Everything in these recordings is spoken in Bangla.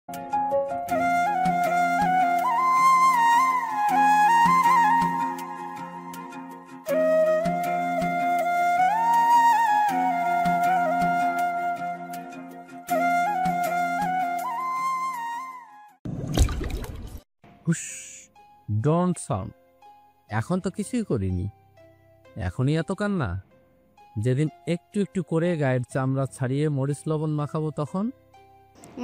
হুশ, ডোন্ট সাউন্ড। এখন তো কিছুই করিনি, এখনই এত কান্না? যেদিন একটু একটু করে গায়ের চামড়া ছাড়িয়ে মরিচ লবণ মাখাবো তখন।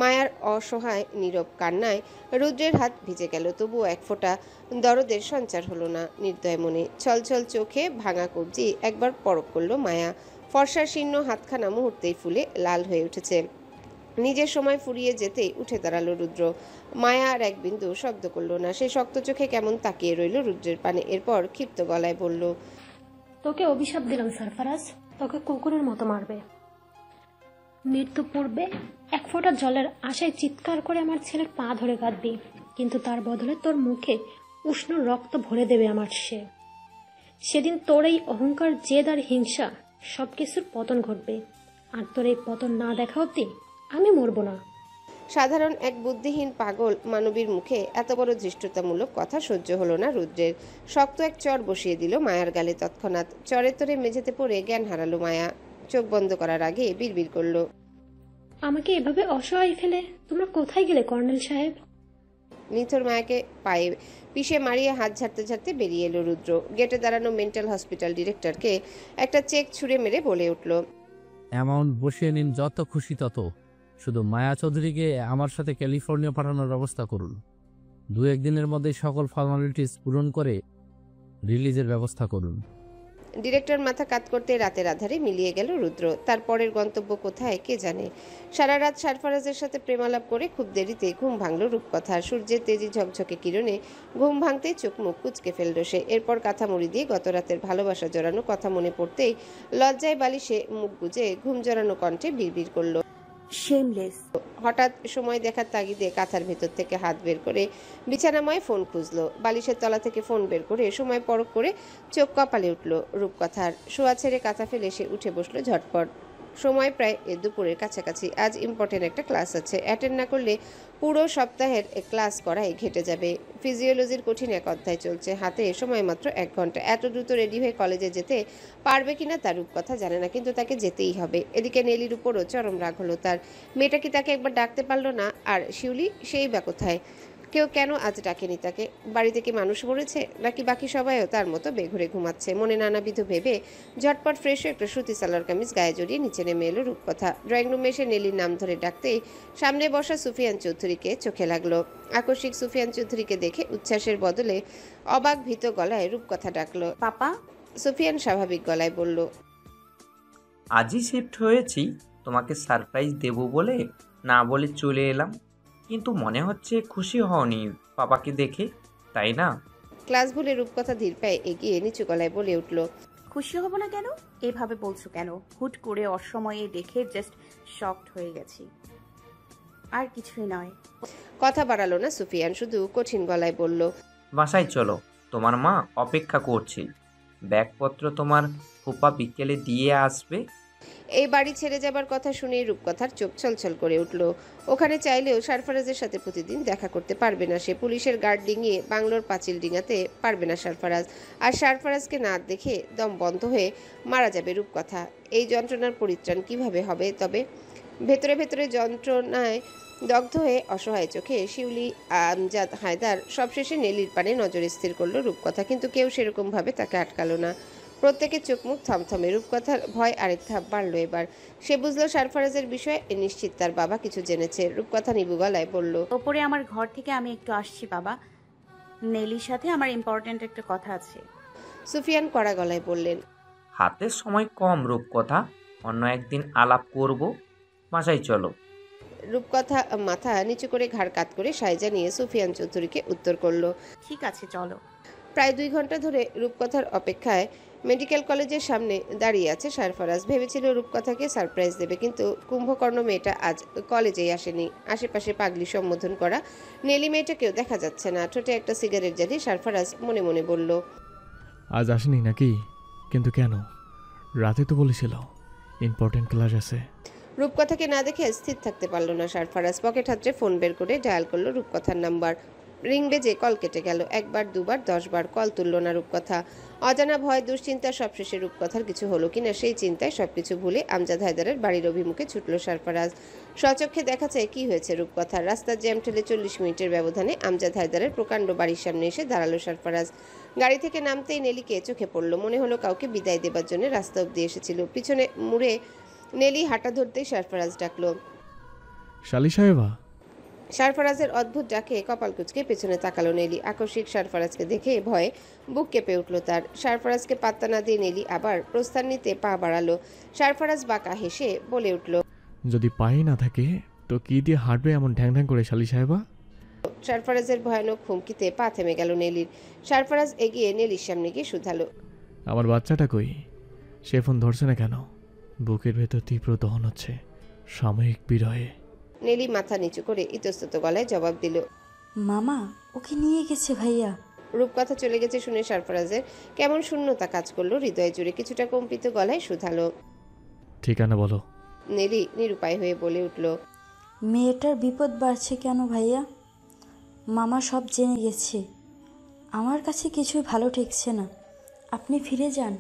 মায়ার অসহায় নীরব কান্নায় রুদ্রের হাত ভিজে গেল, তবুও এক ফোঁটা দরদের সঞ্চার হলো না নির্দয় মনে। ছলছল চোখে ভাঙা কবজি একবার পরখ করলো মায়া। ফর্সা শীর্ণ হাতখানা মুহূর্তেই ফুলে লাল হয়ে উঠেছে। নিজের সময় ফুরিয়ে যেতেই উঠে দাঁড়ালো রুদ্র। মায়া আর এক বিন্দু শব্দ করলো না, সে শক্ত চোখে কেমন তাকিয়ে রইল রুদ্রের পানে। এরপর ক্ষিপ্ত গলায় বলল, তোকে অভিশাপ দিলাম সারফারাজ, তোকে কুকুরের মতো মারবে। মৃত্যু পূর্বে এক ফোঁটা জলের আশায় চিৎকার করে আমার ছেলের পা ধরে কাঁদবি, কিন্তু তার বদলে তোর মুখে উষ্ণ রক্ত ভরে দেবে আমার সে। সেদিন তোর এই অহংকার, জেদ আর হিংসা সবকিছুর পতন ঘটবে, আর তোর এই পতন না দেখা অব্দি আমি মরবো না। সাধারণ এক বুদ্ধিহীন পাগল মানবীর মুখে এত বড় ধৃষ্টতামূলক কথা সহ্য হলো না রুদ্রের। শক্ত এক চর বসিয়ে দিল মায়ার গালে তৎক্ষণাৎ। চরের তোরে মেঝেতে পড়ে জ্ঞান হারালো মায়া। চোখ বন্ধ করার আগে বিড়বিড় করলো, আমাকে এভাবে অসহায় ফেলে তোমরা কোথায় গেলে কর্নেল সাহেব? নিথর মায়াকে পায়ে পিষে মারিয়ে হাত ঝাড়তে ঝাড়তে বেরিয়ে এলো রুদ্র। গেটে দাঁড়ানো মেন্টাল হসপিটাল ডিরেক্টরকে একটা চেক ছুঁড়ে মেরে বলে উঠল, অ্যামাউন্ট বসিয়ে নিন যত খুশি তত, শুধু মায়া চৌধুরীকে আমার সাথে ক্যালিফোর্নিয়া পাঠানোর ব্যবস্থা করুন। 2-1 দিনের মধ্যেই সকল ফর্মালিটিস পূরণ করে রিলিজের ব্যবস্থা করুন। ডিরেক্টর মাথা কাত করতে রাতের আধারে মিলিয়ে গেল রুদ্র। তার পরের গন্তব্য কোথায় কে জানে। সারা রাত সারফারাজের সাথে প্রেমালাপ করে খুব দেরিতে ঘুম ভাঙল রূপকথার। সূর্যের তেজি ঝকঝকে কিরণে ঘুম ভাঙতেই চোখ মুখ কুচকে ফেলল সে। এরপর কাঁথা মুড়ি দিয়ে গত রাতের ভালোবাসা জড়ানো কথা মনে পড়তেই লজ্জায় বালিশে মুখ গুজে ঘুম জড়ানো কণ্ঠে বিড়বিড় করল, শেমলেস। হঠাৎ সময় দেখার তাগিদে কাঁথার ভেতর থেকে হাত বের করে বিছানাময় ফোন খুঁজলো। বালিশের তলা থেকে ফোন বের করে সময় পরখ করে চোখ কপালে উঠল রূপকথার। শোয়া ছেড়ে কাঁথা ফেলে সে উঠে বসলো ঝটপট। সময় প্রায় দুপুরের কাছাকাছি। আজ ইম্পর্টেন্ট একটা ক্লাস আছে, অ্যাটেন্ড না করলে পুরো সপ্তাহের ক্লাস করাই ঘেটে যাবে। ফিজিওলজির কঠিন এক অধ্যায় চলছে, হাতে সময় মাত্র 1 ঘন্টা। এত দ্রুত রেডি হয়ে কলেজে যেতে পারবে কিনা তার রূপকথা জানে না, কিন্তু তাকে যেতেই হবে। এদিকে নেলির উপরও চরম রাগ হলো তার। মেয়েটা কি তাকে একবার ডাকতে পারলো না? আর শিউলি, সেই বা কোথায়? কেউ কেন আজ ডাকেনি তাকে? বাড়িতে কি মানুষ মরেছে, নাকি বাকি সবাইও তার মতো বেঘুরে ঘুমাচ্ছে? মনে নানাবিধ ভেবে ঝটপট ফ্রেশ হয়ে একটা সুতি সালোয়ার কামিজ গায়ে জড়িয়ে নিচে নেমে এলো রূপকথা। ড্রয়িং রুমে এসে নেলির নাম ধরে ডাকতেই সামনে বসা সুফিয়ান চৌধুরীকে চোখে লাগলো। আকস্মিক সুফিয়ান চৌধুরীকে দেখে উচ্ছ্বাসের বদলে অবাক ভীত গলায় রূপকথা ডাকলো, পাপা। সুফিয়ান স্বাভাবিক গলায় বলল, আজই শিফট হয়েছি, তোমাকে সারপ্রাইজ দেব বলে না বলে চলে এলাম, কিন্তু মনে হচ্ছে খুশি হওনি পাপাকে দেখে, তাই না? ক্লাস ভুলে রূপকথা ধীর পায়ে এগিয়ে নিচু গলায় বলে উঠল, খুশি হব না কেন? এভাবে বলছো কেন? হুট করে অসময়ে দেখে জাস্ট শকড হয়ে গেছি, আর কিছুই নয়। কথা বাড়ালো না সুফিয়ান, শুধু কঠিন গলায় বলল, বাসায় চলো, তোমার মা অপেক্ষা করছে। ব্যাগপত্র তোমার ফুপা বিকেলে দিয়ে আসবে। এই বাড়ি ছেড়ে যাবার কথা শুনে রূপকথার চোখ ছলছল করে উঠল। ওখানে চাইলেও সারফারাজের সাথে প্রতিদিন দেখা করতে পারবে না সে। পুলিশের গার্ড ডিঙিয়ে বাংলোর পাঁচিল ডিঙাতে পারবে না সারফারাজ। আর সারফারাজকে না দেখে দম বন্ধ হয়ে মারা যাবে রূপকথা। এই যন্ত্রণার পরিত্রাণ কিভাবে হবে তবে? ভেতরে ভেতরে যন্ত্রণায় দগ্ধ হয়ে অসহায় চোখে শিউলি, আমজাদ, হায়দার, সবশেষে নেলির পানে নজর স্থির করলো রূপকথা, কিন্তু কেউ সেরকমভাবে তাকে আটকালো না। প্রত্যেকের চোখ মুখ থমথমে। রূপকথার ভয় আরেক ধাপ বাড়লো এবার। সে বুঝলো সারফারাজের বিষয়ে নিশ্চিত তার বাবা কিছু জেনেছে। রূপকথা নিবু গলায় বলল, ওপরে আমার ঘর থেকে আমি একটু আসছি বাবা, নেলির সাথে আমার ইম্পর্ট্যান্ট একটা কথা আছে। সুফিয়ান কড়া গলায় বললেন, হাতে সময় কম রূপকথা, অন্য একদিন আলাপ করব, বাসায় চলো। রূপকথা মাথা নিচু করে ঘাড় কাত করে সাইজা নিয়ে সুফিয়ান চৌধুরীকে উত্তর করলো, ঠিক আছে চলো। প্রায় 2 ঘন্টা ধরে রূপকথার অপেক্ষায় মেডিকেল কলেজের সামনে দাঁড়িয়ে আছে সারফারাজ। ভেবেছিল রূপকথাকে সারপ্রাইজ দেবে, কিন্তু কুম্ভকর্ণ মেয়েটা আজ কলেজেই আসেনি। আশেপাশে পাগলি সম্বোধন করা নেলি মেয়েটাকেও দেখা যাচ্ছে না। ঠোঁটে একটা সিগারেট জ্বালিয়ে সারফারাজ মনে মনে বলল, আজ আসেনি নাকি? কিন্তু কেন? রাতে তো বলেছিল ইম্পর্টেন্ট ক্লাস আছে। রূপকথাকে না দেখে স্থির থাকতে পারল না সারফারাজ। পকেট হাতড়ে ফোন বের করে ডায়াল করলো রূপকথার নাম্বার। রিং বেজে কল কেটে গেল। একবার, দুবার, 10 বার কল তুলল না রূপকথা। অজানা ভয়, দুশ্চিন্তা সবশেষে রূপকথার কিছু হলো কিনা সেই চিন্তায় সবকিছু ভুলে আমজাদ হায়দারের বাড়ির অভিমুখে ছুটল সারফারাজ। স্বচক্ষে দেখা যায় কি হয়েছে রূপকথার। রাস্তার জ্যাম ঠেলে 40 মিনিটের ব্যবধানে আমজাদ হায়দারের প্রকাণ্ড বাড়ির সামনে এসে দাঁড়ালো সারফারাজ। গাড়ি থেকে নামতেই নেলিকে চোখে পড়ল। মনে হলো কাউকে বিদায় দেবার জন্য রাস্তা অব্দি এসেছিল। পিছনে মুড়ে নেলি হাঁটা ধরতেই সারফারাজ ডাকলো। শালি সাহেবা। সারফারাজের অদ্ভুত ডাকে কপাল কুঁচকে পেছনে তাকালো নেলি। আকস্মিক সারফারাজকে দেখে ভয়ে বুক কেঁপে উঠল তার। সারফারাজকে পাত্তা না দিয়ে নেলি আবার প্রস্থান নিতে পা বাড়ালো। সারফারাজ বাঁকা হেসে বলে উঠল, যদি পাই না থাকে তো কি দিয়ে হাঁটবে এমন ঢ্যাং ঢ্যাং করে শালি সাহেবা? সারফারাজের ভয়ানক হুমকিতে পা থেমে গেল নেলির। সারফারাজ এগিয়ে নেলির সামনে গিয়ে শুধালো, আমার বাচ্চাটা কই? সে ফোন ধরছে না কেন? বুকের ভেতর তীব্র দহন হচ্ছে, সাময়িক বিরহে। নেলি মাথা নিচু করে ইতস্তত গলায় জবাব দিল, মামা ওকে নিয়ে গেছে ভাইয়া। রূপকথা চলে গেছে শুনে সারফারাজের কেমন শূন্যতা কাজ করলো হৃদয় জুড়ে। কিছুটা কম্পিত গলায় শুধালো। ঠিকানা বলো। নেলি নিরুপায় হয়ে বলে উঠল, মেয়েটার বিপদ বাড়ছে কেন ভাইয়া? মামা সব জেনে গেছে। আমার কাছে কিছুই ভালো ঠেকছে না, আপনি ফিরে যান।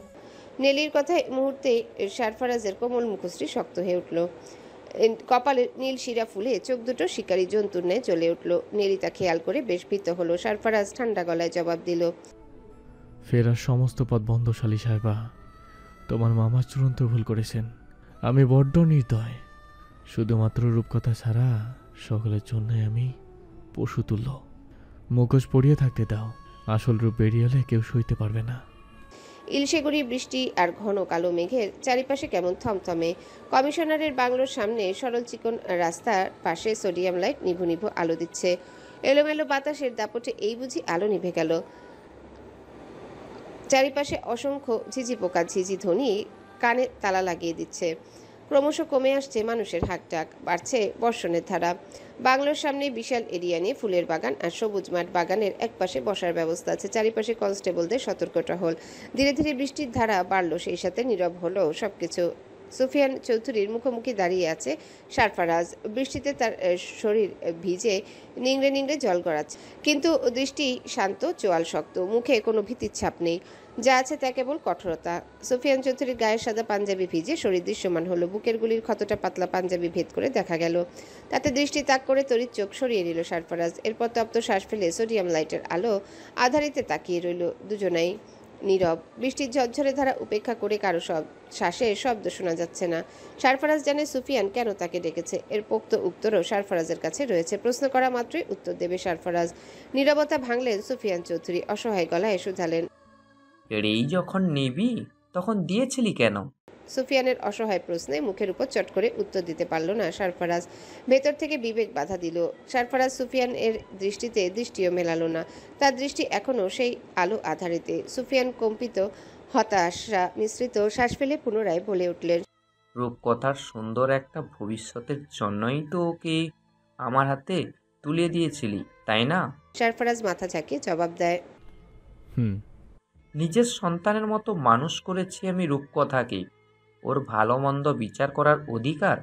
নেলির কথায় মুহূর্তে সারফারাজের কোমল মুখশ্রী শক্ত হয়ে উঠল। কপালে নীল শিরা ফুলে চোখ দুটো শিকারী জন্তুর ন্যায় জ্বলে উঠল। নেলি তা খেয়াল করে বেশ ভীত হলো। সারফারাজ ঠান্ডা গলায় জবাব দিল, ফেরার সমস্ত পথ বন্ধ শালি সাহেবা। তোমার মামা চূড়ান্ত ভুল করেছেন। আমি বড্ড নির্দয়। শুধুমাত্র রূপকথা ছাড়া সকলের জন্যই আমি পশু তুল্য। মুখোশ পড়িয়ে থাকতে দাও, আসল রূপ বেরিয়ে এলে কেউ সইতে পারবে না। ইলশেগুড়ি বৃষ্টি আর ঘন কালো মেঘের চারিপাশে কেমন থমথমে। কমিশনারের বাংলোর সামনে সরল চিকন রাস্তার পাশে সোডিয়াম লাইট নিভু নিভু আলো দিচ্ছে। এলোমেলো বাতাসের দাপটে এই বুঝি আলো নিভে গেল। চারিপাশে অসংখ্য ঝিঝি পোকা ঝিঝি ধ্বনি কানে তালা লাগিয়ে দিচ্ছে। ক্রমশ কমে আসছে মানুষের হাঁকডাক, বাড়ছে বর্ষণের ধারা। বাংলোর সামনে বিশাল এরিয়া নিয়ে ফুলের বাগান আর সবুজ মাঠ। বাগানের একপাশে বসার ব্যবস্থা আছে, চারিপাশে কনস্টেবলদের সতর্ক টহল। ধীরে ধীরে বৃষ্টির ধারা বাড়লো, সেই সাথে নীরব হলো সবকিছু। সুফিয়ান চৌধুরীর মুখোমুখি দাঁড়িয়ে আছে সারফারাজ। বৃষ্টিতে তার শরীর ভিজে নিংড়ে নিংড়ে জল গড়াচ্ছে, কিন্তু দৃষ্টি শান্ত, চোয়াল শক্ত, মুখে কোনো ভীতির ছাপ নেই। যা আছে তা কেবল কঠোরতা। সুফিয়ান চৌধুরীর গায়ের সাদা পাঞ্জাবি ভিজে শরীর দৃশ্যমান হলো। বুকের গুলির ক্ষতটা পাতলা পাঞ্জাবি ভেদ করে দেখা গেল। তাতে দৃষ্টি তাক করে তড়িৎ চোখ সরিয়ে নিল সারফারাজ। এরপর তপ্ত শ্বাস ফেলে সোডিয়াম লাইটের আলো আধারিতে তাকিয়ে রইল। দুজনাই নীরব। বৃষ্টির ঝরঝরে ধারা উপেক্ষা করে কারো শ্বাসের শব্দ শোনা যাচ্ছে না। সারফারাজ জানে সুফিয়ান কেন তাকে ডেকেছে। এর পোক্ত উত্তরও সারফারাজের কাছে রয়েছে। প্রশ্ন করা মাত্রই উত্তর দেবে সারফারাজ। নীরবতা ভাঙলেন সুফিয়ান চৌধুরী। অসহায় গলায় শুধালেন, এই যখন নিবি তখন দিয়েছিলি কেন? সুফিয়ানের অসহায় প্রশ্নে মুখের উপর চট করে উত্তর দিতে পারল না সারফারাজ। ভেতর থেকে বিবেক বাধা দিল। সারফারাজ সুফিয়ানের দৃষ্টিতে দৃষ্টিও মেলালো না। তার দৃষ্টি এখনও সেই আলো আধারিতে। সুফিয়ান কম্পিত হতাশা মিশ্রিত শ্বাস ফেলে পুনরায় বলে উঠলেন, রূপকথার সুন্দর একটা ভবিষ্যতের জন্যই তো ওকে আমার হাতে তুলে দিয়েছিলি, তাই না? সারফারাজ মাথা ঝাঁকিয়ে জবাব দেয়, হুম। নিজের সন্তানের মতো মানুষ করেছি আমি রূপকথাকে। ওর ভালো মন্দ বিচার করার অধিকার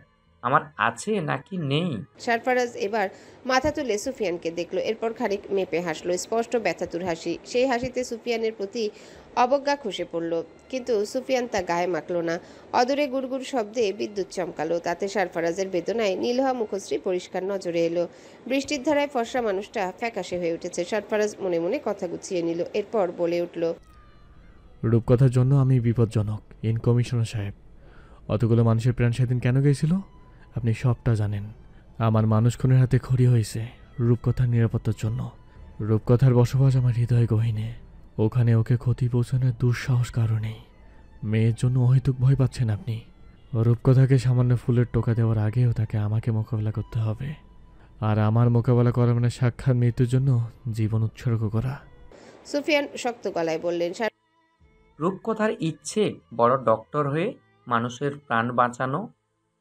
আমার আছে নাকি নেই? সারফারাজ এবার মাথা তুলে সুফিয়ানকে দেখলো। এরপর খানিক মেপে হাসলো, স্পষ্ট ব্যথাতুর হাসি। সেই হাসিতে সুফিয়ানের প্রতি অবজ্ঞা খসে পড়ল, কিন্তু সুফিয়ান তা গায়ে মাখল না। অদূরে গুড়গুড় শব্দে বিদ্যুৎ চমকালো। তাতে সারফারাজের বেদনায় নীলহা মুখশ্রী পরিষ্কার নজরে এলো। বৃষ্টির ধারায় ফর্সা মানুষটা ফ্যাকাশে হয়ে উঠেছে। সারফারাজ মনে মনে কথা গুছিয়ে নিল। এরপর বলে উঠল, রূপকথার জন্য আমি বিপজ্জনক। ইন কমিশনার সাহেব, অতগুলো মানুষের প্রাণ সেদিন কেন গেছিল আপনি সবটা জানেন। আমার মানুষ খুনের হাতে খড়ি হয়েছে রূপকথার নিরাপত্তার জন্য। রূপকথার বসবাস আমার হৃদয় গহীনে। ওখানে ওকে ক্ষতি পৌঁছানোর দুঃসাহস কারণেই। মেয়ের জন্য অহেতুক ভয় পাচ্ছেন আপনি। রূপকথাকে সামান্য ফুলের টোকা দেওয়ার আগেও তাকে আমাকে মোকাবেলা করতে হবে। আর আমার মোকাবেলা করা মানে সাক্ষাৎ মৃত্যুর জন্য জীবন উৎসর্গ করা। সুফিয়ান শক্ত গলায় বললেন, রূপকথার ইচ্ছে বড় ডক্টর হয়ে মানুষের প্রাণ বাঁচানো,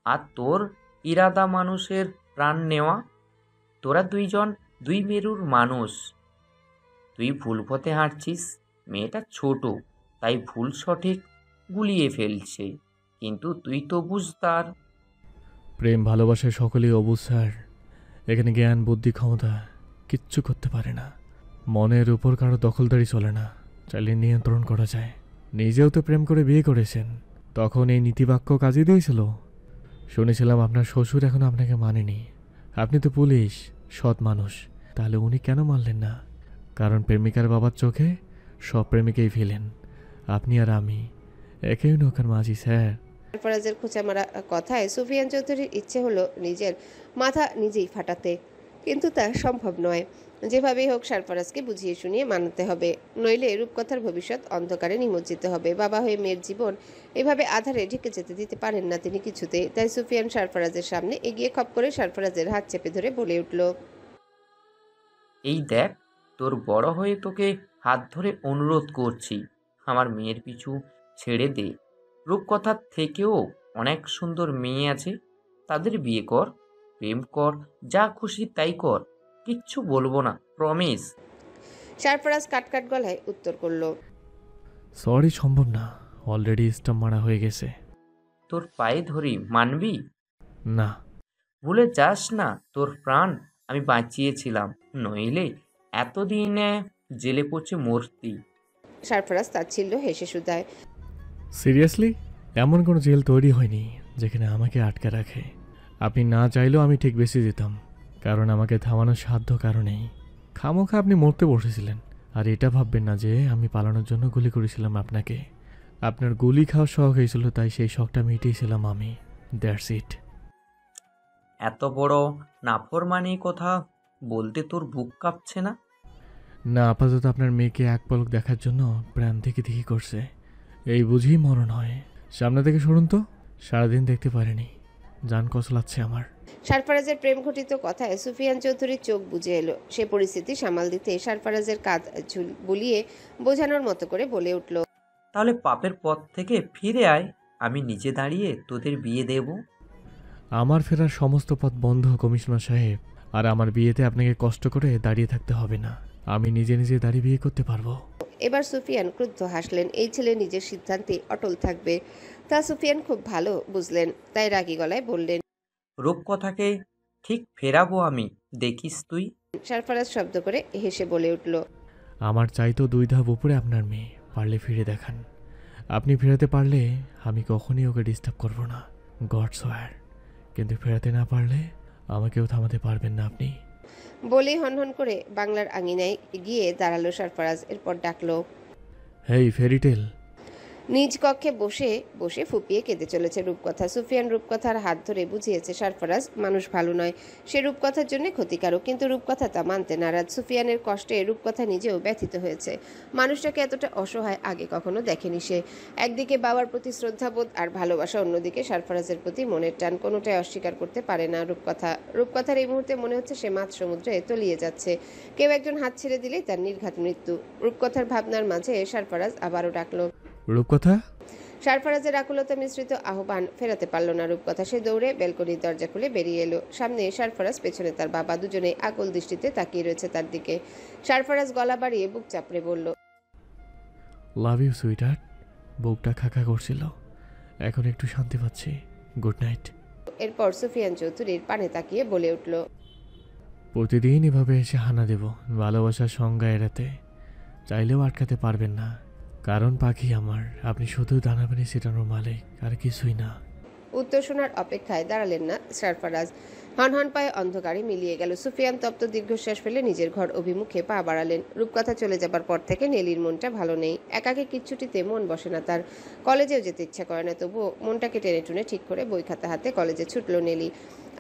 আর তোর ইরাদা মানুষের প্রাণ নেওয়া। তোরা দুইজন দুই মেরুর মানুষ। তুই ভুল পথে হাঁটছিস। মেয়েটা ছোট, তাই ভুল সঠিক গুলিয়ে ফেলছে, কিন্তু তুই তো বুঝতার। প্রেম ভালোবাসায় সকলেই অবুঝ স্যার। এখানে জ্ঞান বুদ্ধি ক্ষমতা কিচ্ছু করতে পারে না। মনের উপর কারো দখলদারি চলে না, চাইলে নিয়ন্ত্রণ করা যায়। নিজেও তো প্রেম করে বিয়ে করেছেন, তখন এই নীতিবাক্য কাজে দিয়েছিল। শুনেছিলাম আপনার শ্বশুর এখন আপনাকে মানেনি। আপনি তো পুলিশ, সৎ মানুষ, তাহলে উনি কেন মানলেন না? কারণ প্রেমিকার বাবার চোখে সব প্রেমিকেই ফেলেন। আপনি আর আমি একই নৌকার মাঝি স্যার। সারফরাজের খোঁচা মারা কথায় সুফিয়ান চৌধুরীর ইচ্ছে হলো নিজের মাথা নিজেই ফাটাতে, কিন্তু তা সম্ভব নয়। যেভাবেই হোক সারফরাজকে বুঝিয়ে শুনিয়ে মানাতে হবে, নইলে রূপকথার ভবিষ্যৎ অন্ধকারে নিমজ্জিত হবে। বাবা হয়ে মেয়ের জীবন এভাবে আধারে ঢেকে যেতে দিতে পারেন না তিনি কিছুতেই। তাই সুফিয়ান সারফরাজের সামনে এগিয়ে খপ করে সারফরাজের হাত চেপে ধরে বলে উঠল, এই দেখ, তোর বড় হয়ে তোকে হাত ধরে অনুরোধ করছি, আমার মেয়ের পিছু ছেড়ে দে। রূপকথার থেকেও অনেক সুন্দর মেয়ে আছে, তাদের বিয়ে কর, প্রেম কর, যা খুশি তাই কর, কিচ্ছু বলবো না, প্রমিস। সারফরাজ কাটকাট গলায় উত্তর করল, সরি, সম্ভব না, অলরেডি স্টাম্প মারা হয়ে গেছে। তোর পায়ে ধরি, মানবি? না। ভুলে যাস না, তোর প্রাণ আমি বাঁচিয়েছিলাম, নইলে এতদিনে জেলে পচে মরতি। সারফরাজ তাচ্ছিল্য হেসে শুধায়, সিরিয়াসলি? এমন কোনো জেল তৈরি হয়নি যেখানে আমাকে আটকে রাখে। আপনি না চাইলেও আমি ঠিক বেঁচে যেতাম, কারণ আমাকে থামানোর সাধ্য কারণেই। খামোখা আপনি মরতে বসেছিলেন, আর এটা ভাববেন না যে আমি পালানোর জন্য গুলি করেছিলাম আপনাকে। আপনার গুলি খাওয়ার শখ হয়েছিল, তাই সেই শখটা মিটিয়েছিলাম আমি। That's it. এত বড় নাফরমানি কথা বলতে তোর বুক কাঁপছে না? না, আপাতত আপনার মেয়েকে এক পলক দেখার জন্য প্রাণ থেকে দেখি করছে, এই বুঝি মরণ হয়। সামনে থেকে সরুন তো, সারাদিন দেখতে পারিনি, জান কচলাচ্ছে আমার। সারফরাজের প্রেম ঘটিত কথায় সুফিয়ান চৌধুরীর চোখ বুজে এলো। সে পরিস্থিতি সামাল দিতে সারফরাজের কাঁধ বুলিয়ে বোঝানোর মতো করে বলে উঠল, তাহলে পাপের পথ থেকে ফিরে আয়, আমি নিজে দাঁড়িয়ে তোদের বিয়ে দেব। আমার ফেরার সমস্ত পথ বন্ধ কমিশনার সাহেব, আর আমার বিয়েতে আপনাকে কষ্ট করে দাঁড়িয়ে থাকতে হবে না, আমি নিজে নিজে দাঁড়িয়ে বিয়ে করতে পারবো। এবার সুফিয়ান ক্রুদ্ধ হাসলেন। এই ছেলে নিজের সিদ্ধান্তে অটল থাকবে, তা সুফিয়ান খুব ভালো বুঝলেন। তাই রাগী গলায় বললেন, রূপকথাকে ঠিক ফেরাবো আমি, দেখিস তুই। সারফরাজ শব্দ করে হেসে বলে উঠল, আমার চাইতো 2 ধাপ উপরে আপনার মেয়ে, পারলে ফিরে দেখান। আপনি ফেরাতে পারলে আমি কখনই ওকে ডিস্টার্ব করবো না, গড সোয়ার। কিন্তু ফেরাতে না পারলে আমাকেও থামাতে পারবেন না আপনি। বলেই হনহন করে বাংলার আঙিনায় গিয়ে দাঁড়ালো সারফরাজ। এরপর ডাকলো, হেই ফেরিটেল। নিজ কক্ষে বসে বসে ফুপিয়ে কেঁদে চলেছে রূপকথা। সুফিয়ান রূপকথার হাত ধরে বুঝিয়েছে সারফরাজ মানুষ ভালো নয়, সে রূপকথার জন্য ক্ষতিকারক। কিন্তু রূপকথা তা মানতে নারাজ। সুফিয়ানের কষ্টে রূপকথা নিজেও ব্যথিত হয়েছে। মানুষটাকে এতটা অসহায় আগে কখনো দেখেনি সে। একদিকে বাবার প্রতি শ্রদ্ধাবোধ আর ভালোবাসা, অন্যদিকে সারফরাজের প্রতি মনের টান, কোনোটাই অস্বীকার করতে পারে না রূপকথা। রূপকথার এই মুহূর্তে মনে হচ্ছে সে মাঝ সমুদ্রে তলিয়ে যাচ্ছে, কেউ একজন হাত ছেড়ে দিলেই তার নির্ঘাত মৃত্যু। রূপকথার ভাবনার মাঝে সারফরাজ আবারও ডাকলো, রূপকথা। সারফরাজের আকুলতা মিশ্রিত আহ্বান ফেরাতে পারল না রূপকথা। সে দৌড়ে ব্যালকনির দরজা খুলে বেরিয়ে এলো। সামনে সারফরাজ, পেছনে তার বাবা, দুজনেই আকুল দৃষ্টিতে তাকিয়ে রয়েছে তার দিকে। সারফরাজ গলা বাড়িয়ে বুক চাপড়ে বলল, লাভ ইউ সুইটহার্ট। বুকটা খাকা করছিল, এখন একটু শান্তি পাচ্ছি। Good night. এরপর সুফিয়ান চৌধুরীর পানে তাকিয়ে বলে উঠল, প্রতিদিন এভাবে এসে হানা দেব ভালোবাসার সংজ্ঞা এড়াতে, চাইলেও আটকাতে পারবেন না, কারণ পাখি আমার, আপনি শুধু দানাপানি ছিটানোর মালিক, আর কিছুই না। উত্তর শোনার অপেক্ষায় দাঁড়ালেন না সারফরাজ। হনহন পায়ে অন্ধকারে মিলিয়ে গেল। সুফিয়ান তপ্ত দীর্ঘশ্বাস ফেলে নিজের ঘর অভিমুখে পা বাড়ালেন। রূপকথা চলে যাবার পর থেকে নেলির মনটা ভালো নেই। একাকী কিচ্ছুটিতে মন বসে না তার। কলেজেও যেতে ইচ্ছা করে না, তবুও মনটাকে টেনে টুনে ঠিক করে বই খাতা হাতে কলেজে ছুটল নেলি।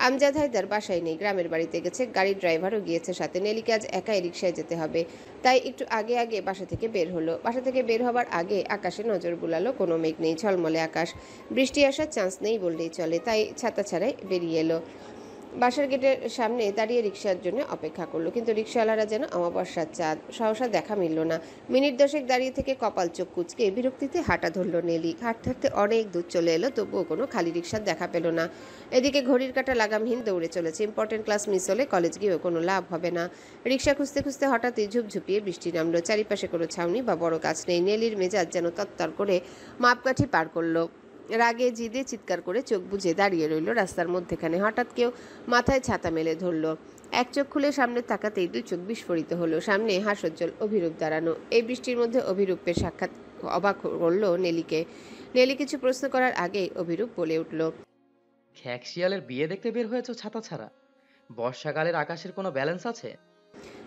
আমজাদ হায়দার বাসায় নেই, গ্রামের বাড়িতে গেছে। গাড়ির ড্রাইভারও গিয়েছে সাথে। নেলিকে আজ একাই রিকশায় যেতে হবে, তাই একটু আগে আগে বাসা থেকে বের হলো। বাসা থেকে বের হবার আগে আকাশে নজর বুলালো, কোনো মেঘ নেই, ঝলমলে আকাশ, বৃষ্টি আসার চান্স নেই বললেই চলে। তাই ছাতা ছাড়াই বেরিয়ে এলো। বাসার গেটের সামনে দাঁড়িয়ে রিকশার জন্য অপেক্ষা করলো, কিন্তু রিকশাওয়ালারা যেন অমাবস্যার চাঁদ, সহসা দেখা মিলল না। মিনিট 10 দাঁড়িয়ে থেকে কপাল চোখ কুচকে বিরক্তিতে হাঁটা ধরল নেলি। হাঁটতে হাঁটতে অনেক দূর চলে এলো, তবুও কোনো খালি রিকশার দেখা পেল না। এদিকে ঘড়ির কাঁটা লাগামহীন দৌড়ে চলেছে। ইম্পর্টেন্ট ক্লাস মিস হলে কলেজ গিয়েও কোনো লাভ হবে না। রিকশা খুঁজতে খুঁজতে হঠাৎই ঝুপঝুপিয়ে বৃষ্টি নামলো। চারিপাশে কোনো ছাউনি বা বড় গাছ নেই। নেলির মেজাজ যেন তত্তর করে মাপকাঠি পার করলো। রাগে জিদে চিৎকার করে চোখ বুজে দাঁড়িয়ে রইল রাস্তার মধ্যেখানে। হঠাৎ কেউ মাথায় ছাতা মেলে ধরল। এক চোখ খুলে সামনে তাকাতেই দুই চোখ বিস্ফোরিত হলো। সামনে হাস্যোজ্জ্বল অভিরূপ দাঁড়ানো। এই বৃষ্টির মধ্যে অভিরূপের সাক্ষাৎ অবাক করল নেলিকে। নেলি কিছু প্রশ্ন করার আগেই অভিরূপ বলে উঠল, খ্যাকশিয়ালের বিয়ে দেখতে বের হয়েছো ছাতা ছাড়া? বর্ষাকালের আকাশের কোনো ব্যালেন্স আছে?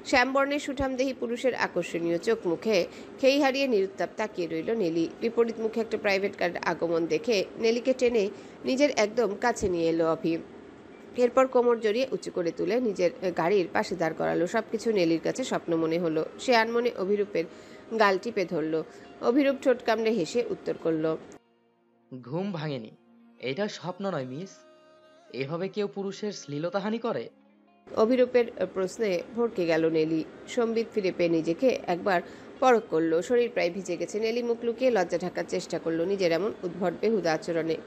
শ্যামবর্ণের সুঠামদেহী পুরুষের আকর্ষণীয় চোখ মুখে খেই হারিয়ে নিরুত্তাপ তাকিয়ে রইল নেলি। বিপরীত মুখে একটা প্রাইভেট কার আগমন দেখে নেলিকে টেনে নিজের একদম কাছে নিয়ে এলো অভি। এরপর কোমর জড়িয়ে উঁচু করে তুলে নিজের গাড়ির পাশে দাঁড় করালো। সবকিছু নেলির কাছে স্বপ্ন মনে হলো। সে আনমনে অভিরূপের গাল টিপে ধরল। অভিরূপ ঠোঁট কামড়ে হেসে উত্তর করল, ঘুম ভাঙেনি। এটা স্বপ্ন নয় মিস। এভাবে কেউ পুরুষের শ্লীলতাহানি করে? অভিরূপের প্রশ্নে ভড়কে গেল নেলি। সম্বিত ফিরে পেয়ে নিজেকে একবার পরখ করলো। শরীর প্রায় ভিজে গেছে। নেলি মুখ লুকিয়ে লজ্জা ঢাকার চেষ্টা করলো নিজের এমন উদ্ভট বেহুদা আচরণে।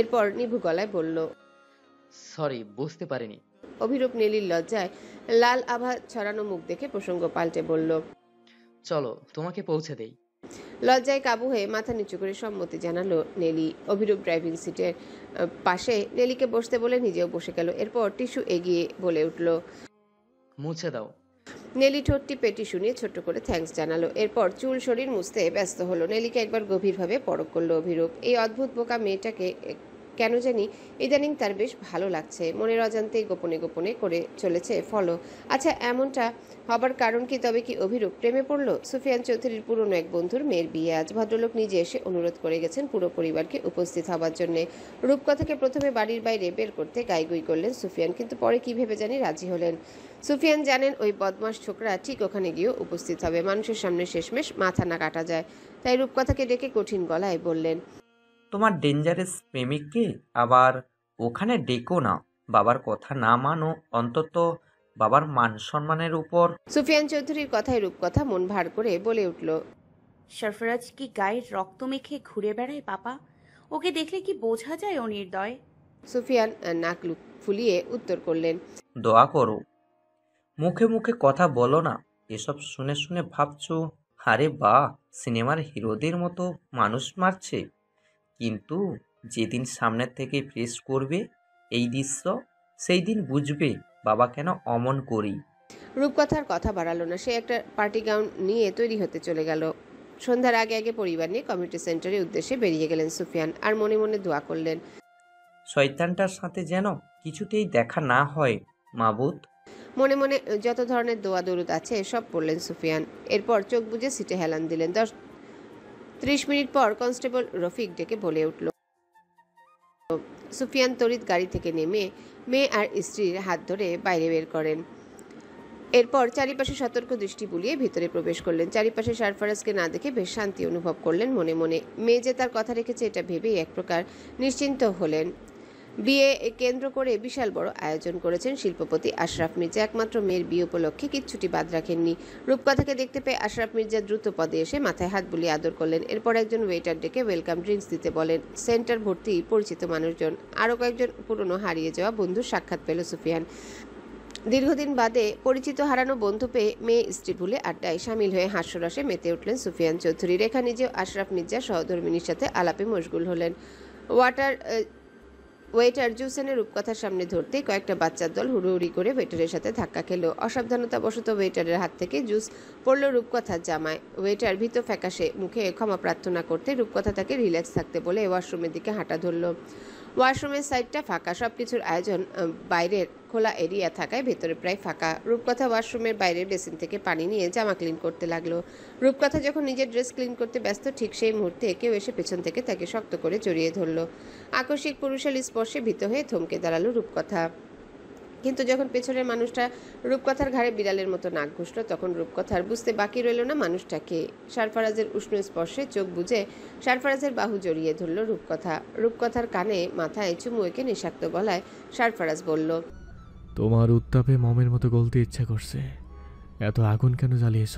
এরপর নিভু গলায় বলল, সরি, বুঝতে পারিনি। অভিরূপ নেলির লজ্জায় লাল আভা ছড়ানো মুখ দেখে প্রসঙ্গ পাল্টে বলল, চলো তোমাকে পৌঁছে দেই। লজ্জায় কাবু হয়ে মাথা নিচু করে সম্মতি জানালো নেলি। অভিরূপ ড্রাইভিং সিটের পাশে নেলিকে বসতে বলে নিজেও বসে গেল। এরপর টিস্যু এগিয়ে বলে উঠল, মুছে দাও। নেলি ঠোঁট টিপে টিস্যু নিয়ে ছোট্ট করে থ্যাঙ্কস জানালো। এরপর চুল শরীর মুছতে ব্যস্ত হলো। নেলিকে একবার গভীরভাবে পরখ করলো অভিরূপ। এই অদ্ভুত বোকা মেয়েটাকে কেন জানি ইদানিং তার বেশ ভালো লাগছে। মনের অজান্তেই গোপনে গোপনে করে চলেছে ফলো। আচ্ছা, এমনটা হবার কারণ কি? তবে কি অভিরূপ প্রেমে পড়ল? সুফিয়ান চৌধুরীর পুরনো এক বন্ধুর মেয়ের বিয়ে আজ। ভদ্রলোক নিজে এসে অনুরোধ করে গেছেন পুরো পরিবারকে উপস্থিত হবার জন্য। রূপকথাকে প্রথমে বাড়ির বাইরে বের করতে গাইগুই করলেন সুফিয়ান, কিন্তু পরে কি ভেবে জানি রাজি হলেন। সুফিয়ান জানেন ওই বদমাস ছোকরা ঠিক ওখানে গিয়েও উপস্থিত হবে। মানুষের সামনে শেষমেশ মাথা না কাটা যায়। তাই রূপকথাকে ডেকে কঠিন গলায় বললেন, তোমার ডেঞ্জারাস প্রেমিককে আবার ওখানে ডেকো না। বাবার কথা না মানো, অন্তত বাবার মান সম্মানের উপর। সুফিয়ান চৌধুরীর কথায় রূপকথা মন ভার করে বলে উঠল, সরফরাজ কি গায়ের রক্ত মেখে ঘুরে বেড়ায় পাপা? ওকে দেখলে কি বোঝা যায় ও নির্দয়? সুফিয়ান নাক ফুলিয়ে উত্তর করলেন, দোয়া করো, মুখে মুখে কথা বলো না। এসব শুনে শুনে ভাবছো আরে বাহ, সিনেমার হিরোদের মতো মানুষ মারছে। কিন্তু যেদিন সামনের থেকে ফেস করবে এই দৃশ্য, সেই দিন বুঝবে বাবা কেন অমন করি। রূপকথার কথা বাড়ালো না। সে একটা পার্টি গাউন নিয়ে তৈরি হতে চলে গেল। সন্ধ্যার আগে আগে পরিবার নিয়ে কমিউনিটি সেন্টারের উদ্দেশ্যে বেরিয়ে গেলেন সুফিয়ান। আর মনে মনে দোয়া করলেন, শয়তানটার সাথে যেন কিছুতেই দেখা না হয় মাবুদ। মনে মনে যত ধরনের দোয়া দরুদ আছে সব পড়লেন সুফিয়ান। এরপর চোখ বুজে সিটে হেলান দিলেন। 30 মিনিট পর কনস্টেবল রফিক ডেকে বলে উঠল। সুফিয়ান তড়িৎ গাড়ি থেকে নেমে মেয়ে আর স্ত্রীর হাত ধরে বাইরে বের করেন। এরপর চারিপাশে সতর্ক দৃষ্টি বুলিয়ে ভিতরে প্রবেশ করলেন। চারিপাশে সারফারাজকে না দেখে বেশ শান্তি অনুভব করলেন মনে মনে। মেয়ে যে তার কথা রেখেছে এটা ভেবেই এক প্রকার নিশ্চিন্ত হলেন। বিয়ে কেন্দ্র করে বিশাল বড় আয়োজন করেছেন শিল্পপতি আশরাফ মির্জা। একমাত্র মেয়ের বিয়ে উপলক্ষে কিচ্ছুটি বাদ রাখেননি। রূপকথাকে দেখতে পেয়ে আশরাফ মির্জা দ্রুত পদে এসে মাথায় হাত বুলিয়ে আদর করলেন। এরপর একজন ওয়েটার ডেকে ওয়েলকাম ড্রিঙ্কস দিতে বলেন। সেন্টার ভর্তি পরিচিত মানুষজন। আরও কয়েকজন পুরনো হারিয়ে যাওয়া বন্ধুর সাক্ষাৎ পেল সুফিয়ান। দীর্ঘদিন বাদে পরিচিত হারানো বন্ধু পেয়ে মেয়ে স্ত্রী ভুলে আড্ডায় সামিল হয়ে হাস্যরসে মেতে উঠলেন সুফিয়ান চৌধুরী। রেখা নিজেও আশরাফ মির্জা সহধর্মিনীর সাথে আলাপে মশগুল হলেন। ওয়েটার জুসেনের রূপকথার সামনে ধরতেই কয়েকটা বাচ্চার দল হুড়োহুড়ি করে ওয়েটারের সাথে ধাক্কা খেল। অসাবধানতাবশত ওয়েটারের হাত থেকে জুস পড়ল রূপকথার জামায়। ওয়েটার ভীত ফ্যাকাশে মুখে ক্ষমা প্রার্থনা করতে রূপকথা তাকে রিল্যাক্স থাকতে বলে ওয়াশরুমের দিকে হাঁটা ধরল। ওয়াশরুমের সাইডটা ফাঁকা। সবকিছুর আয়োজন বাইরের খোলা এরিয়া থাকায় ভেতরে প্রায় ফাঁকা। রূপকথা ওয়াশরুমের বাইরের বেসিন থেকে পানি নিয়ে জামা ক্লিন করতে লাগলো। রূপকথা যখন নিজের ড্রেস ক্লিন করতে ব্যস্ত, ঠিক সেই মুহূর্তে কেউ এসে পেছন থেকে তাকে শক্ত করে জড়িয়ে ধরল। আকস্মিক পুরুষালী স্পর্শে ভীত হয়ে থমকে দাঁড়ালো রূপকথা। কিন্তু যখন পেছনের মানুষটা রূপকথার ঘাড়ে বিড়ালের মতো নাক ঘুষল, তখন রূপকথার বুঝতে বাকি রইল না মানুষটাকে। সারফারাজের উষ্ণ স্পর্শে চোখ বুজে সারফারাজের বাহু জড়িয়ে ধরল রূপকথা। রূপকথার কানে মাথায় চুমু এঁকে নিঃশাক্ত গলায় সারফারাজ বলল, তোমার উত্তাপে মমের মতো গলতে ইচ্ছা করছে। এত আগুন কেন জ্বালিয়েছ?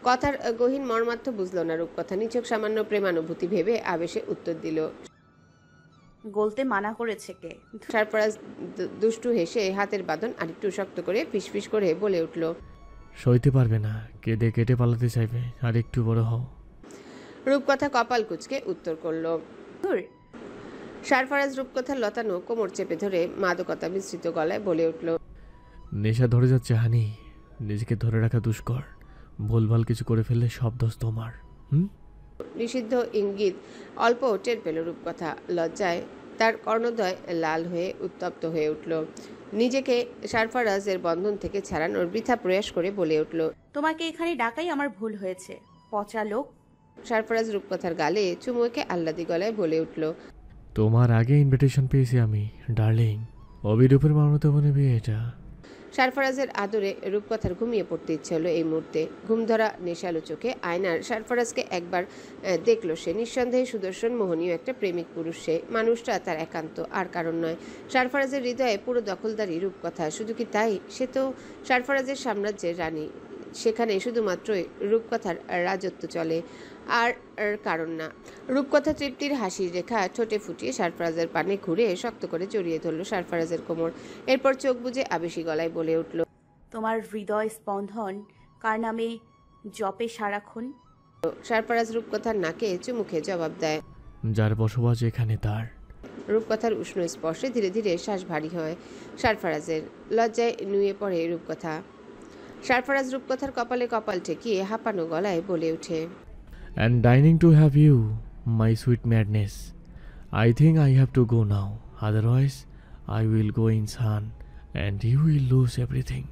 কথার গহীন মর্মার্থ বুঝল না রূপকথা। নিছক সামান্য প্রেমানুভূতি ভেবে আবেশে উত্তর দিল। গলতে মানা করেছে কে? সারফারাজ দুষ্টু হেসে হাতের বাঁধন আরেকটু শক্ত করে ফিসফিস করে বলে উঠল, সইতে পারবে না, কেঁদে কেটে পালাতে চাইবে। আর একটু বড় হও। রূপকথা কপাল কুঁচকে উত্তর করল, ধুর। সারফারাজ রূপকথার লতানো কোমর চেপে ধরে মাদকতা মিশ্রিত গলায় বলে উঠল, নেশা ধরে যাচ্ছে হানি, নিজেকে ধরে রাখা দুষ্কর। ভুলভাল কিছু করে ফেললে সব দোষ তোমার। নিষিদ্ধ ইঙ্গিত অল্প টের পেল রূপকথা। লজ্জায় তার কর্ণদ্বয় লাল হয়ে উত্তপ্ত হয়ে উঠল। নিজেকে সারফারাজের বন্ধন থেকে ছাড়ানোর বৃথা প্রয়াস করে বলে উঠল, তোমাকে এখানে ডাকাই আমার ভুল হয়েছে, পচা লোক। সারফারাজ রূপকথার গালে চুমু এঁকে আহ্লাদি গলায় বলে উঠল, তোমার আগে ইনভিটেশন পেয়েছি আমি, ডার্লিং। অবিরূপের মানতে মনে বিয়ে এটা। সারফারাজের আদরে রূপকথার ঘুমিয়ে পড়তে ইচ্ছে হলো এই মুহূর্তে। ঘুম ধরা নেশালো চোখে আয়নার সারফারাজকে একবার দেখলো সে। নিঃসন্দেহে সুদর্শন মোহনীয় একটা প্রেমিক পুরুষ সে। মানুষটা তার একান্ত, আর কারণ নয়। সারফারাজের হৃদয়ে পুরো দখলদারি রূপকথা। শুধু কি তাই, সে তো সারফারাজের সাম্রাজ্যের রানী। সেখানে শুধুমাত্রই রূপকথার রাজত্ব চলে, আর কারণ না। রূপকথা তৃপ্তির হাসির রেখা ঠোঁটে ফুটিয়ে সারফারাজের পানে ঘুরে শক্ত করে জড়িয়ে ধরল সারফারাজের কোমর। এরপর চোখ বুজে আবেশী গলায় বলে উঠল, তোমার হৃদয় স্পন্দন কার নামে জপে সারাক্ষণ? সারফারাজ রূপকথার নাকে চুমুখে জবাব দেয়, যার বসবাস এখানে তার। রূপকথার উষ্ণ স্পর্শে ধীরে ধীরে শ্বাস ভারী হয় সারফারাজের। লজ্জায় নুয়ে পড়ে রূপকথা। সারফারাজ রূপকথার কপালে কপাল ঠেকিয়ে হাঁপানো গলায় বলে ওঠে, And dining to have you, my sweet madness. I think I have to go now. Otherwise, I will go insane and you will lose everything.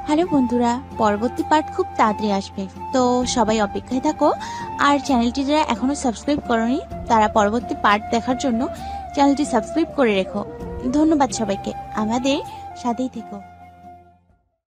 Hello বন্ধুরা, পরবর্তী পার্ট খুব তাড়াতাড়ি আসবে, তো সবাই অপেক্ষায় থাকো। আর চ্যানেলটি যারা এখনো সাবস্ক্রাইব করোনি তারা পরবর্তী পার্ট দেখার জন্য চ্যানেলটি সাবস্ক্রাইব করে রেখো। ধন্যবাদ সবাইকে, আমাদের সাথেই থেকো।